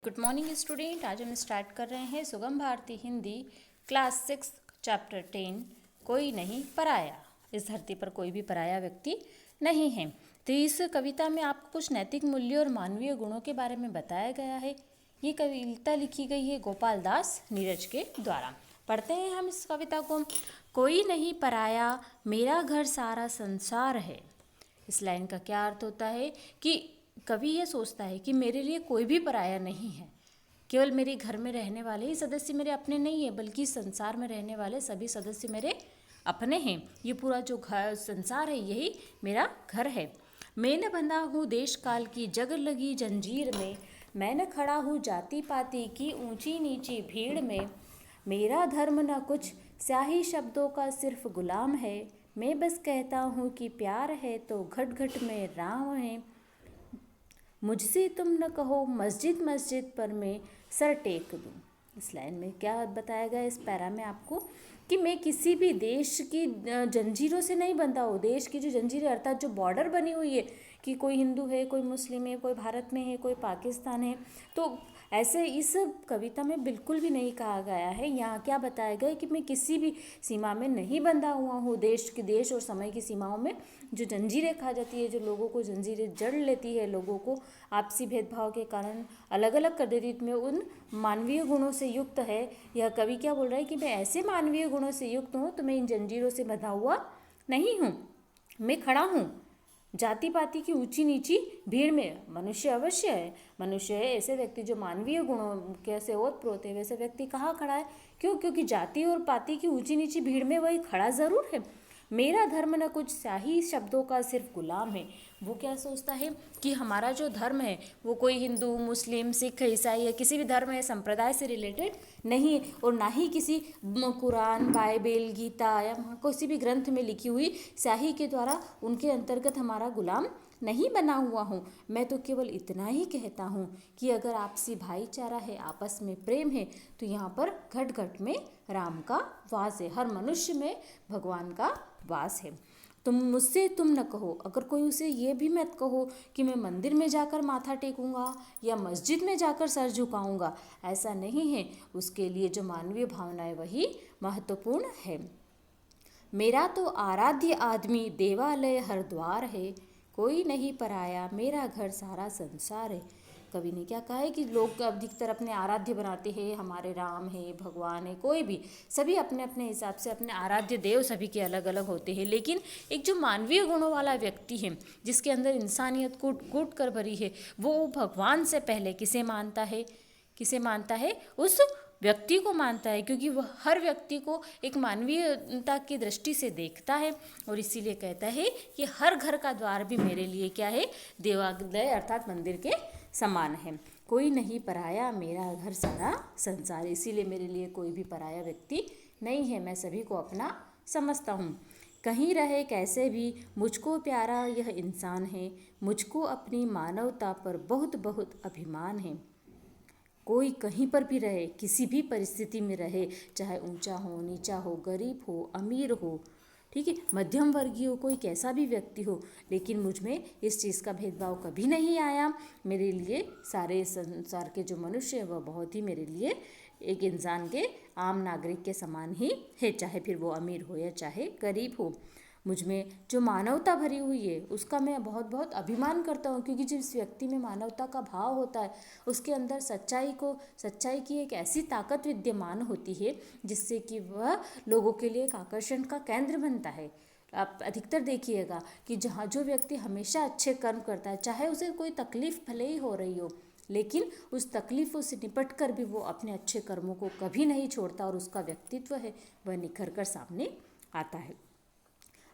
Good morning student. आज हम start कर रहे हैं सुगम भारती हिंदी क्लास 6 चैप्टर 10 कोई नहीं पराया। इस धरती पर कोई भी पराया व्यक्ति नहीं है। तो इस कविता में आपको कुछ नैतिक मूल्यों और मानवीय गुणों के बारे में बताया गया है। ये कविता लिखी गई है गोपाल दास नीरज के द्वारा। पढ़ते हैं हम इस कविता को। कोई नहीं पराया, मेरा घर सारा संसार है। इस लाइन का क्या अर्थ होता है कि कवि ये सोचता है कि मेरे लिए कोई भी पराया नहीं है। केवल मेरे घर में रहने वाले ही सदस्य मेरे अपने नहीं है, बल्कि संसार में रहने वाले सभी सदस्य मेरे अपने हैं। ये पूरा जो घर संसार है यही मेरा घर है। मैं न बंधा हूँ देश काल की जग लगी जंजीर में, मैं न खड़ा हूँ जाति पाति की ऊंची नीची भीड़ में। मेरा धर्म न कुछ स्याही शब्दों का सिर्फ गुलाम है, मैं बस कहता हूँ कि प्यार है तो घट घट में राम है। मुझसे तुम न कहो मस्जिद मस्जिद पर मैं सर टेक दूं। इस लाइन में क्या बताया गया इस पैरा में आपको कि मैं किसी भी देश की जंजीरों से नहीं बंधा हूँ। देश की जो जंजीरें अर्थात जो बॉर्डर बनी हुई है कि कोई हिंदू है, कोई मुस्लिम है, कोई भारत में है, कोई पाकिस्तान है, तो ऐसे इस कविता में बिल्कुल भी नहीं कहा गया है। यहाँ क्या बताया गया कि मैं किसी भी सीमा में नहीं बंधा हुआ हूँ। देश और समय की सीमाओं में जो जंजीरें खा जाती है, जो लोगों को जंजीरें जड़ लेती है, लोगों को आपसी भेदभाव के कारण अलग अलग कर देती है, में उन मानवीय गुणों से युक्त है। यह कवि क्या बोल रहा है कि मैं ऐसे मानवीय गुणों से युक्त हूँ तो मैं इन जंजीरों से बंधा हुआ नहीं हूँ। मैं खड़ा हूँ जाति पाति की ऊंची नीची भीड़ में। मनुष्य अवश्य है, मनुष्य है ऐसे व्यक्ति जो मानवीय गुणों कैसे ओतप्रोत है, वैसे व्यक्ति कहाँ खड़ा है? क्यों? क्योंकि जाति और पाति की ऊंची नीची भीड़ में वही खड़ा जरूर है। मेरा धर्म न कुछ स्याही शब्दों का सिर्फ गुलाम है। वो क्या सोचता है कि हमारा जो धर्म है वो कोई हिंदू, मुस्लिम, सिख, ईसाई या किसी भी धर्म या संप्रदाय से रिलेटेड नहीं, और ना ही किसी कुरान, बाइबल, गीता या किसी भी ग्रंथ में लिखी हुई स्याही के द्वारा उनके अंतर्गत हमारा गुलाम नहीं बना हुआ हूँ। मैं तो केवल इतना ही कहता हूँ कि अगर आपसी भाईचारा है, आपस में प्रेम है, तो यहाँ पर घट घट में राम का वास है। हर मनुष्य में भगवान का वास है। तुम न कहो, अगर कोई उसे ये भी मत कहो कि मैं मंदिर में जाकर माथा टेकूंगा या मस्जिद में जाकर सर झुकाऊंगा, ऐसा नहीं है। उसके लिए जो मानवीय भावना है वही महत्वपूर्ण है। मेरा तो आराध्य आदमी देवालय हर द्वार है, कोई नहीं पराया, मेरा घर सारा संसार है। कवि ने क्या कहा है कि लोग अधिकतर अपने आराध्य बनाते हैं, हमारे राम है, भगवान है, कोई भी, सभी अपने अपने हिसाब से अपने आराध्य देव सभी के अलग अलग होते हैं। लेकिन एक जो मानवीय गुणों वाला व्यक्ति है, जिसके अंदर इंसानियत कूट कूट कर भरी है, वो भगवान से पहले किसे मानता है? किसे मानता है? उस व्यक्ति को मानता है, क्योंकि वह हर व्यक्ति को एक मानवीयता की दृष्टि से देखता है। और इसीलिए कहता है कि हर घर का द्वार भी मेरे लिए क्या है? देवालय अर्थात मंदिर के समान है। कोई नहीं पराया, मेरा घर सारा संसार। इसीलिए मेरे लिए कोई भी पराया व्यक्ति नहीं है, मैं सभी को अपना समझता हूँ। कहीं रहे कैसे भी, मुझको प्यारा यह इंसान है, मुझको अपनी मानवता पर बहुत बहुत अभिमान है। कोई कहीं पर भी रहे, किसी भी परिस्थिति में रहे, चाहे ऊंचा हो, नीचा हो, गरीब हो, अमीर हो, ठीक है, मध्यम वर्गीय हो, कोई कैसा भी व्यक्ति हो, लेकिन मुझ में इस चीज़ का भेदभाव कभी नहीं आया। मेरे लिए सारे संसार के जो मनुष्य है वह बहुत ही मेरे लिए एक इंसान के आम नागरिक के समान ही है, चाहे फिर वो अमीर हो या चाहे गरीब हो। मुझ में जो मानवता भरी हुई है उसका मैं बहुत बहुत अभिमान करता हूँ, क्योंकि जिस व्यक्ति में मानवता का भाव होता है उसके अंदर सच्चाई की एक ऐसी ताकत विद्यमान होती है जिससे कि वह लोगों के लिए एक आकर्षण का केंद्र बनता है। आप अधिकतर देखिएगा कि जहाँ जो व्यक्ति हमेशा अच्छे कर्म करता है, चाहे उसे कोई तकलीफ भले ही हो रही हो, लेकिन उस तकलीफ़ों से निपट कर भी वो अपने अच्छे कर्मों को कभी नहीं छोड़ता और उसका व्यक्तित्व है वह निखर कर सामने आता है।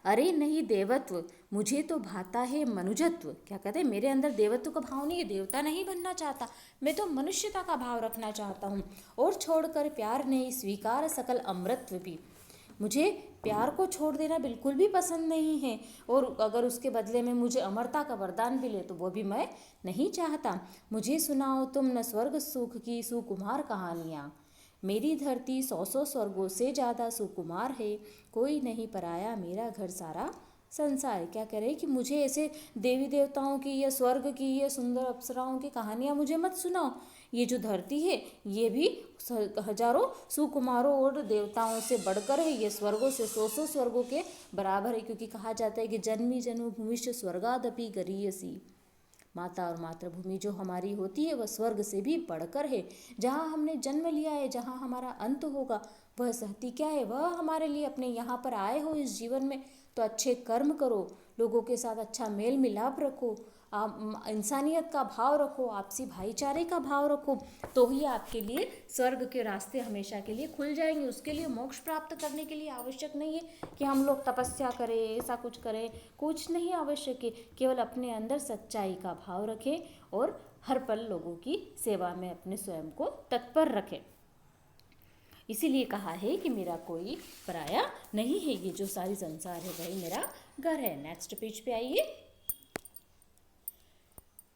अरे नहीं देवत्व, मुझे तो भाता है मनुजत्व। क्या कहते हैं? मेरे अंदर देवत्व का भाव नहीं है, देवता नहीं बनना चाहता, मैं तो मनुष्यता का भाव रखना चाहता हूँ। और छोड़कर प्यार नहीं, स्वीकार सकल अमृतत्व भी। मुझे प्यार को छोड़ देना बिल्कुल भी पसंद नहीं है, और अगर उसके बदले में मुझे अमरता का वरदान भी ले तो वो भी मैं नहीं चाहता। मुझे सुनाओ तुम न स्वर्ग सुख की सुकुमार कहानियाँ, मेरी धरती सौ सौ स्वर्गों से ज़्यादा सुकुमार है, कोई नहीं पराया, मेरा घर सारा संसार। क्या कह रहे हैं कि मुझे ऐसे देवी देवताओं की या स्वर्ग की या सुंदर अप्सराओं की कहानियाँ मुझे मत सुनाओ, ये जो धरती है ये भी हजारों सुकुमारों और देवताओं से बढ़कर है, ये स्वर्गों से सौ स्वर्गों के बराबर है, क्योंकि कहा जाता है कि जन्मी जन्मभूमिश्च स्वर्गादपि गरीयसी। माता और मातृभूमि जो हमारी होती है वह स्वर्ग से भी बढ़कर है। जहाँ हमने जन्म लिया है, जहाँ हमारा अंत होगा, वह सहती क्या है, वह हमारे लिए अपने यहाँ पर आए हो इस जीवन में तो अच्छे कर्म करो, लोगों के साथ अच्छा मेल मिलाप रखो, आप इंसानियत का भाव रखो, आपसी भाईचारे का भाव रखो, तो ही आपके लिए स्वर्ग के रास्ते हमेशा के लिए खुल जाएंगे। उसके लिए मोक्ष प्राप्त करने के लिए आवश्यक नहीं है कि हम लोग तपस्या करें, ऐसा कुछ करें, कुछ नहीं आवश्यक है। केवल अपने अंदर सच्चाई का भाव रखें और हर पल लोगों की सेवा में अपने स्वयं को तत्पर रखें। इसीलिए कहा है कि मेरा कोई पराया नहीं है, ये जो सारी संसार है वही मेरा घर है। नेक्स्ट पेज पे आइए।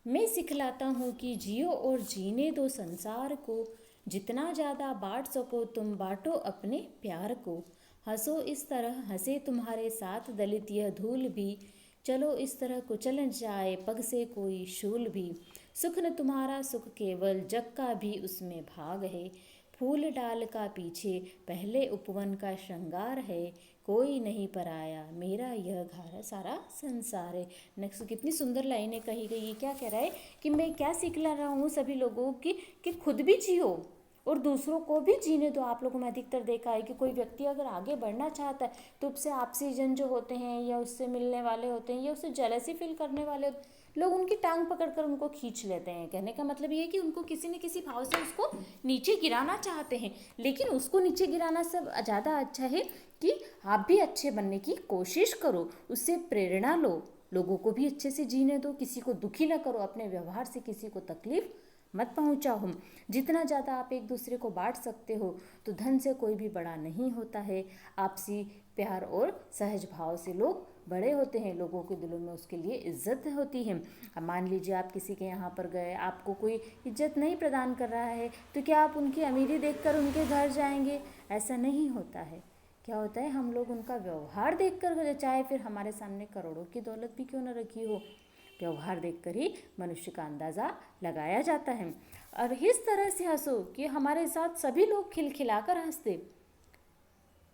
मैं सिखलाता हूँ कि जियो और जीने दो संसार को, जितना ज़्यादा बांट सको तुम बांटो अपने प्यार को। हंसो इस तरह हंसे तुम्हारे साथ दलित यह धूल भी, चलो इस तरह कुचल जाए पग से कोई शूल भी। सुख न तुम्हारा सुख केवल जग का भी उसमें भाग है, फूल डाल का पीछे पहले उपवन का श्रृंगार है। कोई नहीं पराया मेरा यह घर सारा संसार है। नेक्स्ट कितनी सुंदर लाइनें कही गई। ये क्या कह रहा है कि मैं क्या सिखला रहा हूँ सभी लोगों की कि खुद भी जियो और दूसरों को भी जीने दो। आप लोगों में अधिकतर देखा है कि कोई व्यक्ति अगर आगे बढ़ना चाहता है तो उससे आपसी जन जो होते हैं या उससे मिलने वाले होते हैं या उससे जेलसी फील करने वाले होते हैं, लोग उनकी टांग पकड़कर उनको खींच लेते हैं। कहने का मतलब ये है कि उनको किसी न किसी भाव से उसको नीचे गिराना चाहते हैं, लेकिन उसको नीचे गिराना सब ज़्यादा अच्छा है कि आप भी अच्छे बनने की कोशिश करो, उससे प्रेरणा लो, लोगों को भी अच्छे से जीने दो, किसी को दुखी ना करो, अपने व्यवहार से किसी को तकलीफ मत पहुंचाओ। जितना ज़्यादा आप एक दूसरे को बांट सकते हो तो धन से कोई भी बड़ा नहीं होता है। आपसी प्यार और सहज भाव से लोग बड़े होते हैं, लोगों के दिलों में उसके लिए इज्जत होती है। अब मान लीजिए आप किसी के यहाँ पर गए, आपको कोई इज्जत नहीं प्रदान कर रहा है तो क्या आप उनकी अमीरी देखकर उनके घर जाएंगे? ऐसा नहीं होता है। क्या होता है, हम लोग उनका व्यवहार देखकर, चाहे फिर हमारे सामने करोड़ों की दौलत भी क्यों न रखी हो, व्यवहार देखकर ही मनुष्य का अंदाज़ा लगाया जाता है। और इस तरह से हंसो कि हमारे साथ सभी लोग खिलखिलाकर हंसते।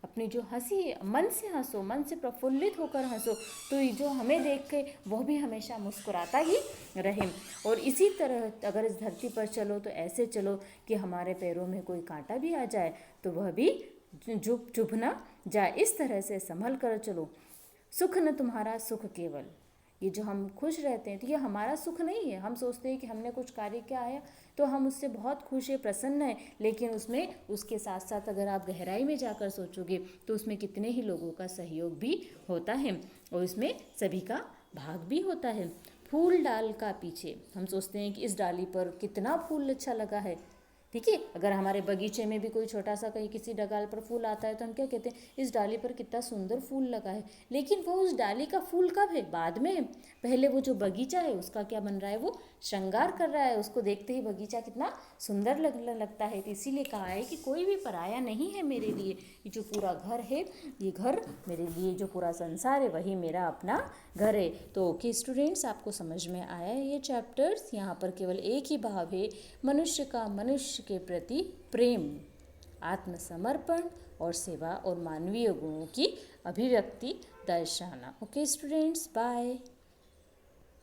अपनी जो हंसी है मन से हंसो, मन से प्रफुल्लित होकर हंसो, तो ये जो हमें देख के वह भी हमेशा मुस्कुराता ही रहे। और इसी तरह अगर इस धरती पर चलो तो ऐसे चलो कि हमारे पैरों में कोई कांटा भी आ जाए तो वह भी चुभ ना जाए। इस तरह से संभल कर चलो। सुख न तुम्हारा सुख केवल, ये जो हम खुश रहते हैं तो ये हमारा सुख नहीं है। हम सोचते हैं कि हमने कुछ कार्य किया है तो हम उससे बहुत खुश है, प्रसन्न है, लेकिन उसमें उसके साथ साथ अगर आप गहराई में जाकर सोचोगे तो उसमें कितने ही लोगों का सहयोग भी होता है और इसमें सभी का भाग भी होता है। फूल डाल का पीछे, हम सोचते हैं कि इस डाली पर कितना फूल अच्छा लगा है। ठीक है, अगर हमारे बगीचे में भी कोई छोटा सा कहीं किसी डगाल पर फूल आता है तो हम क्या कहते हैं, इस डाली पर कितना सुंदर फूल लगा है। लेकिन वो उस डाली का फूल कब है? बाद में। पहले वो जो बगीचा है उसका क्या बन रहा है, वो श्रृंगार कर रहा है, उसको देखते ही बगीचा कितना सुंदर लगता है। तो इसीलिए कहा है कि कोई भी पराया नहीं है मेरे लिए। ये जो पूरा घर है, ये घर मेरे लिए, जो पूरा संसार है वही मेरा अपना घर है। तो ओके स्टूडेंट्स, आपको समझ में आया है ये चैप्टर्स। यहाँ पर केवल एक ही भाव है, मनुष्य का मनुष्य के प्रति प्रेम, आत्मसमर्पण और सेवा और मानवीय गुणों की अभिव्यक्ति दर्शाना। Okay students, bye.